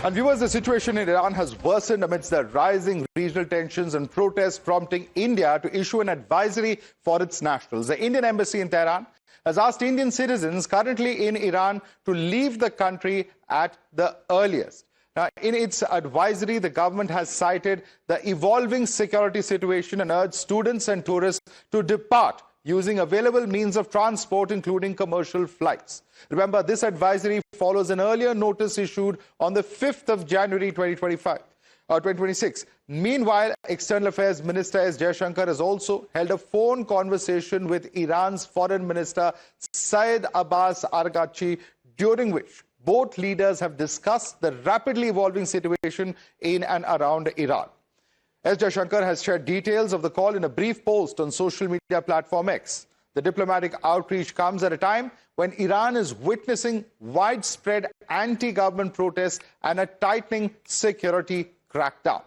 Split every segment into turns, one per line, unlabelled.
And viewers, the situation in Iran has worsened amidst the rising regional tensions and protests, prompting India to issue an advisory for its nationals. The Indian embassy in Tehran has asked Indian citizens currently in Iran to leave the country at the earliest. Now, in its advisory, the government has cited the evolving security situation and urged students and tourists to depart using available means of transport, including commercial flights. Remember, this advisory follows an earlier notice issued on the 5th of January 2026. Meanwhile, External Affairs Minister S. Jaishankar has also held a phone conversation with Iran's Foreign Minister Saeed Abbas Araghchi, during which both leaders have discussed the rapidly evolving situation in and around Iran. S. Jaishankar has shared details of the call in a brief post on social media platform X. The diplomatic outreach comes at a time when Iran is witnessing widespread anti-government protests and a tightening security crackdown.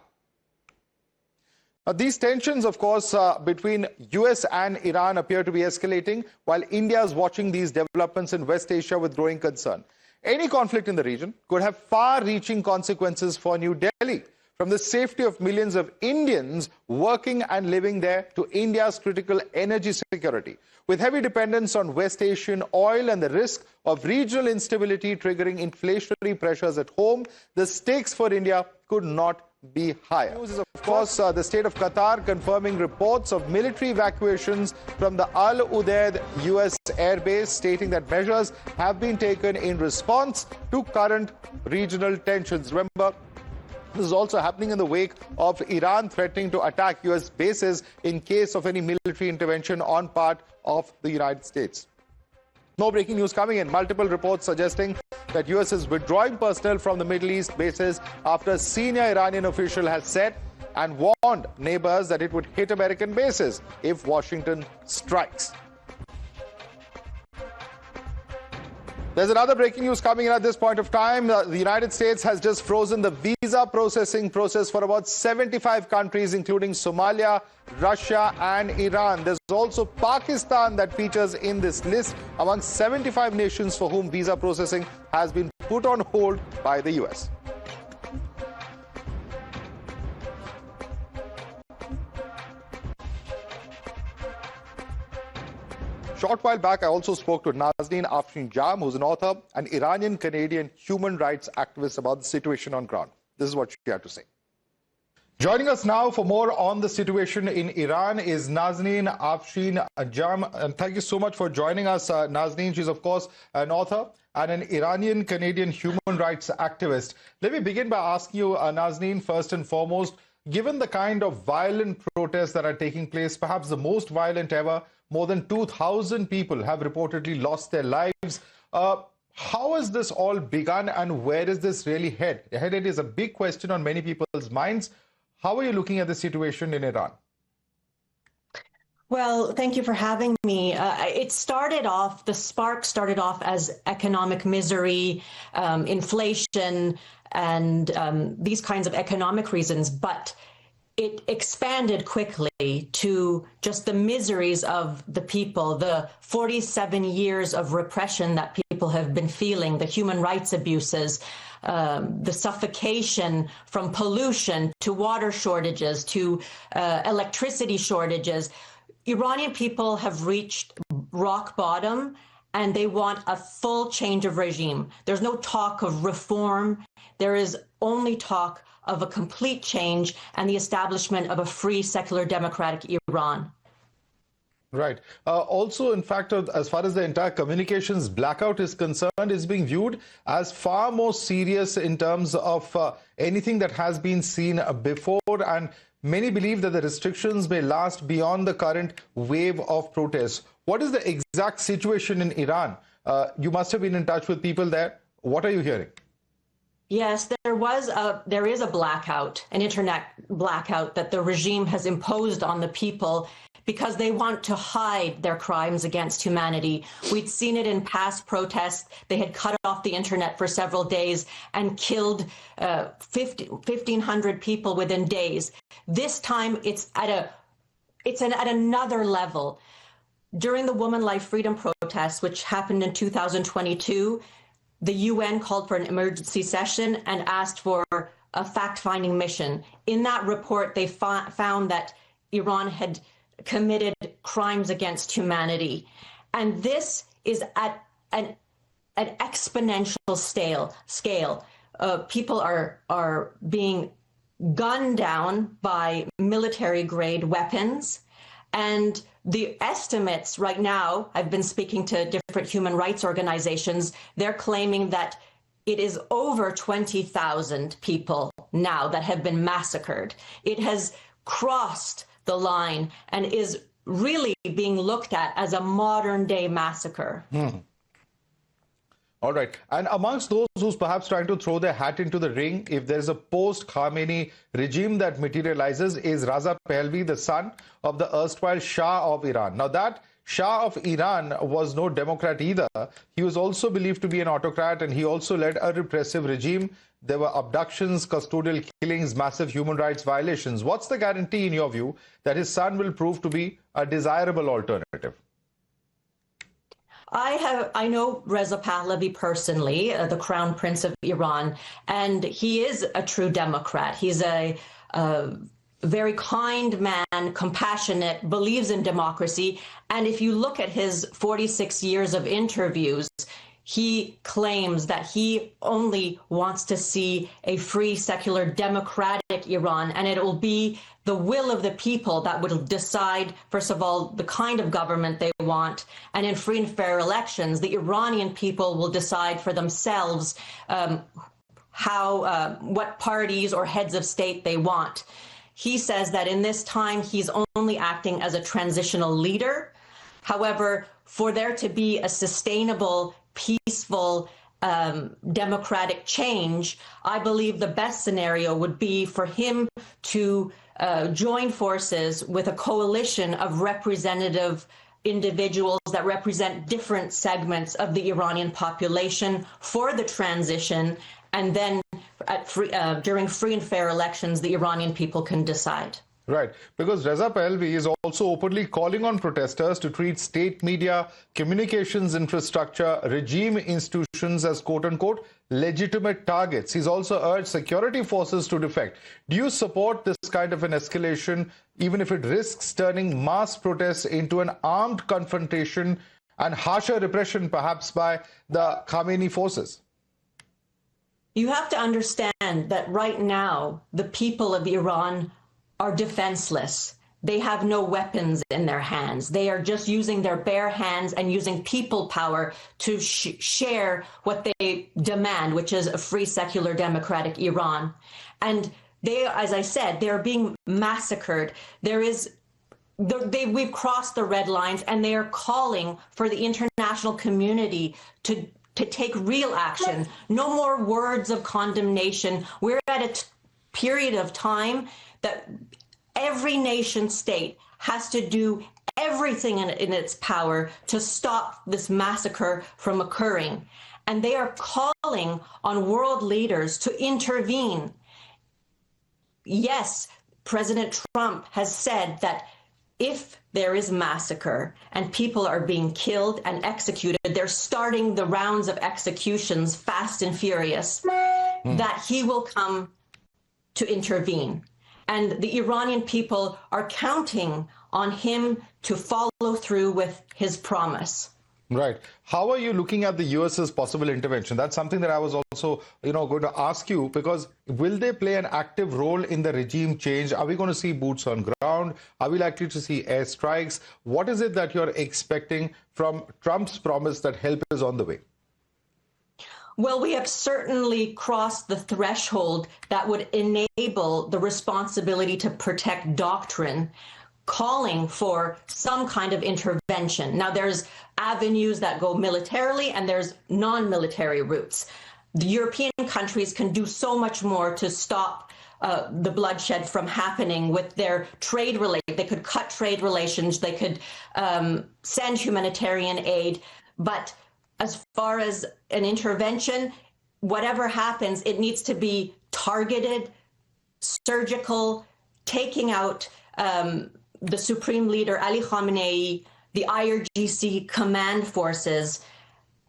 Now, these tensions, of course, between US and Iran appear to be escalating, while India is watching these developments in West Asia with growing concern. Any conflict in the region could have far-reaching consequences for New Delhi, from the safety of millions of Indians working and living there to India's critical energy security. With heavy dependence on West Asian oil and the risk of regional instability triggering inflationary pressures at home, the stakes for India could not be higher. News is, of course, the state of Qatar confirming reports of military evacuations from the Al Udeid U.S. airbase, stating that measures have been taken in response to current regional tensions. Remember, this is also happening in the wake of Iran threatening to attack U.S. bases in case of any military intervention on part of the United States. More breaking news coming in. Multiple reports suggesting that U.S. is withdrawing personnel from the Middle East bases after a senior Iranian official has said and warned neighbors that it would hit American bases if Washington strikes. There's another breaking news coming in at this point of time. The United States has just frozen the visa processing process for about 75 countries, including Somalia, Russia, and Iran. There's also Pakistan that features in this list among 75 nations for whom visa processing has been put on hold by the U.S. Short while back, I also spoke to Nazneen Afshin-Jam, who's an author and Iranian-Canadian human rights activist, about the situation on ground. This is what she had to say. Joining us now for more on the situation in Iran is Nazneen Afshin-Jam. And thank you so much for joining us, Nazneen. She's, of course, an author and an Iranian-Canadian human rights activist. Let me begin by asking you, Nazneen, first and foremost, given the kind of violent protests that are taking place, perhaps the most violent ever, more than 2,000 people have reportedly lost their lives. How has this all begun and where does this really head? It is a big question on many people's minds. How are you looking at the situation in Iran?
Well, thank you for having me. The spark started off as economic misery, inflation, and these kinds of economic reasons, but it expanded quickly to just the miseries of the people, the 47 years of repression that people have been feeling, the human rights abuses, the suffocation from pollution to water shortages to electricity shortages. Iranian people have reached rock bottom and they want a full change of regime. There's no talk of reform. There is only talk of a complete change and the establishment of a free, secular, democratic Iran.
Right. Also, in fact, as far as the entire communications blackout is concerned, is being viewed as far more serious in terms of anything that has been seen before. And many believe that the restrictions may last beyond the current wave of protests. What is the exact situation in Iran? You must have been in touch with people there. What are you hearing?
Yes, there is a blackout, an internet blackout that the regime has imposed on the people because they want to hide their crimes against humanity. We'd seen it in past protests. They had cut off the internet for several days and killed 1,500 people within days. This time it's at another level. During the Woman Life Freedom protests, which happened in 2022, the UN called for an emergency session and asked for a fact-finding mission. In that report, they found that Iran had committed crimes against humanity. And this is at an exponential scale. People are being gunned down by military-grade weapons. And the estimates right now, I've been speaking to different human rights organizations, they're claiming that it is over 20,000 people now that have been massacred. It has crossed the line and is really being looked at as a modern-day massacre.
All right. And amongst those who's perhaps trying to throw their hat into the ring, if there's a post-Khamenei regime that materializes, is Raza Pahlavi, the son of the erstwhile Shah of Iran. Now, that Shah of Iran was no Democrat either. He was also believed to be an autocrat, and he also led a repressive regime. There were abductions, custodial killings, massive human rights violations. What's the guarantee, in your view, that his son will prove to be a desirable alternative?
I know Reza Pahlavi personally, the Crown Prince of Iran, and he is a true Democrat. He's a very kind man, compassionate, believes in democracy. And if you look at his 46 years of interviews, he claims that he only wants to see a free, secular, democratic Iran, and it will be the will of the people that will decide, first of all, the kind of government they want, and in free and fair elections, the Iranian people will decide for themselves what parties or heads of state they want. He says that in this time, he's only acting as a transitional leader. However, for there to be a sustainable, peaceful, democratic change, I believe the best scenario would be for him to join forces with a coalition of representative individuals that represent different segments of the Iranian population for the transition, and then during free and fair elections, the Iranian people can decide.
Right, because Reza Pahlavi is also openly calling on protesters to treat state media, communications infrastructure, regime institutions as quote-unquote legitimate targets. He's also urged security forces to defect. Do you support this kind of an escalation, even if it risks turning mass protests into an armed confrontation and harsher repression perhaps by the Khamenei forces?
You have to understand that right now, the people of Iran are defenseless. They have no weapons in their hands. They are just using their bare hands and using people power to share what they demand, which is a free, secular, democratic Iran. And they, as I said, they're being massacred. We've crossed the red lines, and they are calling for the international community to take real action. No more words of condemnation. We're at a period of time that every nation state has to do everything in its power to stop this massacre from occurring. And they are calling on world leaders to intervene. Yes, President Trump has said that if there is massacre and people are being killed and executed, they're starting the rounds of executions fast and furious, that he will come to intervene. And the Iranian people are counting on him to follow through with his promise.
Right. How are you looking at the US's possible intervention? That's something that I was also, going to ask you, because will they play an active role in the regime change? Are we going to see boots on ground? Are we likely to see airstrikes? What is it that you're expecting from Trump's promise that help is on the way?
Well, we have certainly crossed the threshold that would enable the responsibility to protect doctrine, calling for some kind of intervention. Now, there's avenues that go militarily and there's non-military routes. The European countries can do so much more to stop the bloodshed from happening with their trade relations. They could cut trade relations, they could send humanitarian aid, but as far as an intervention, whatever happens, it needs to be targeted, surgical, taking out the Supreme Leader, Ali Khamenei, the IRGC command forces,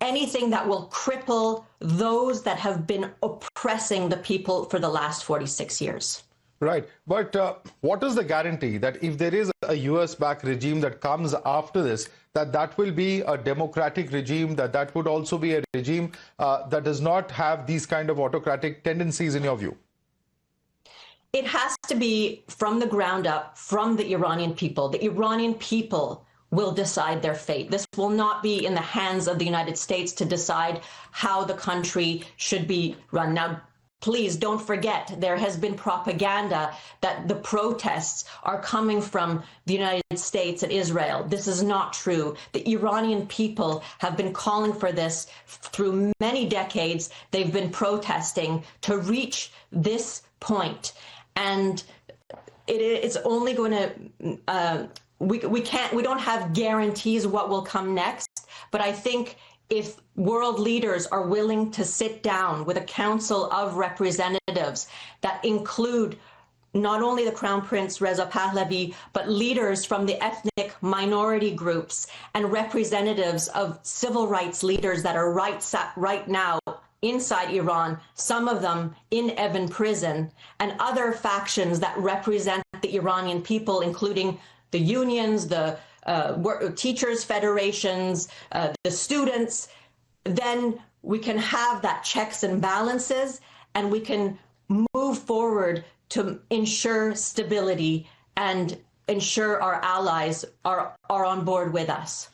anything that will cripple those that have been oppressing the people for the last 46 years.
Right. But what is the guarantee that if there is a US-backed regime that comes after this, that will be a democratic regime, that would also be a regime that does not have these kind of autocratic tendencies in your view?
It has to be from the ground up, from the Iranian people. The Iranian people will decide their fate. This will not be in the hands of the United States to decide how the country should be run. Now, please don't forget, there has been propaganda that the protests are coming from the United States and Israel. This is not true. The Iranian people have been calling for this through many decades. They've been protesting to reach this point. And it's only going to, we don't have guarantees what will come next, but I think if world leaders are willing to sit down with a council of representatives that include not only the Crown Prince Reza Pahlavi, but leaders from the ethnic minority groups and representatives of civil rights leaders that are right now inside Iran, some of them in Evin prison, and other factions that represent the Iranian people, including the unions, the teachers' federations, the students, then we can have that checks and balances, and we can move forward to ensure stability and ensure our allies are on board with us.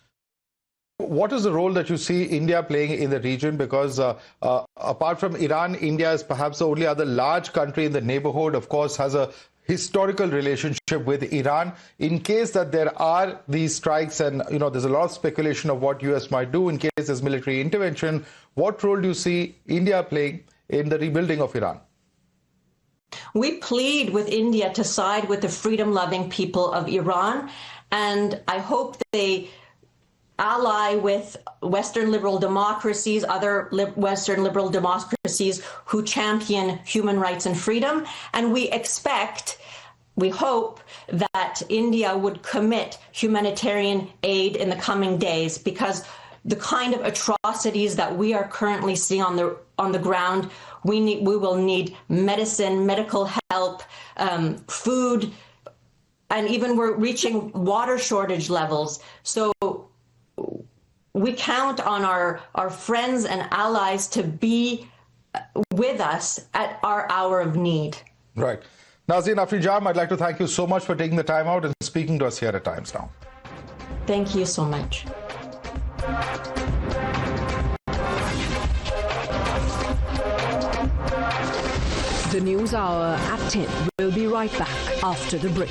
What is the role that you see India playing in the region? Because apart from Iran, India is perhaps the only other large country in the neighborhood, of course, has a historical relationship with Iran. In case that there are these strikes and, there's a lot of speculation of what US might do in case there's military intervention, what role do you see India playing in the rebuilding of Iran?
We plead with India to side with the freedom-loving people of Iran, and I hope they ally with Western liberal democracies, other Western liberal democracies who champion human rights and freedom. And we hope that India would commit humanitarian aid in the coming days, because the kind of atrocities that we are currently seeing on the ground, we will need medicine, medical help, food, and even we're reaching water shortage levels. So we count on our friends and allies to be with us at our hour of need. Right.
Nazneen Afri-Jam, I'd like to thank you so much for taking the time out and speaking to us here at Times Now.
Thank you so much.
The News Hour at 10 will be right back after the break.